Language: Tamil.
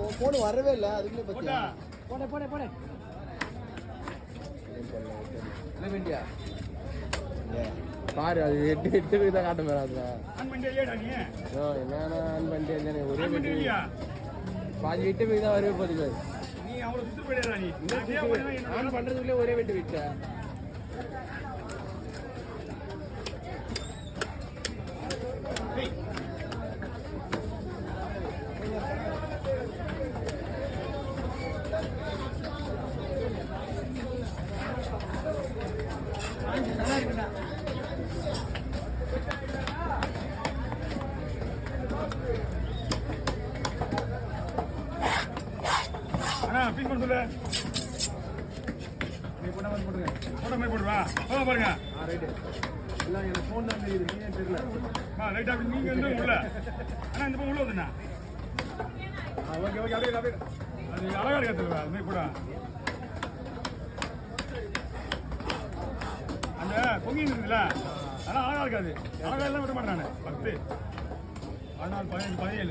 உன் போன் வரவே இல்லை அதுக்குள்ளே பத்தியா போட போட போட என்ன வேண்டியா பாரு அது 8 வீதா காட்ட மேல என்னன்னா ஆன் பண்ணிட்டே ஒரே பாதி 8 வீதா வரவே போகுது நீ அவளை சுத்து போயிடா நீ ஆன் பண்றதுக்குள்ளே ஒரே வெட்டு விட்ட பீஸ் பண்ண சொல்லு நீ போட்டா வந்து போடுங்க போட்டா மாதிரி போடுவா போக பாருங்க ரைட்டு இல்லை எனக்கு ஃபோன் தான் தெரியுது நீ ஏன் தெரியல ரைட் அப்படி நீங்க வந்து உள்ள ஆனால் இந்த பக்கம் உள்ள வந்துண்ணா ஓகே ஓகே அப்படியே அப்படியே அது அழகா இருக்காது அது மாதிரி போடா அந்த பொங்கி இருக்குதுல்ல அதெல்லாம் அழகா இருக்காது அழகா எல்லாம் விட மாட்டேன் நான் 10 16 15 17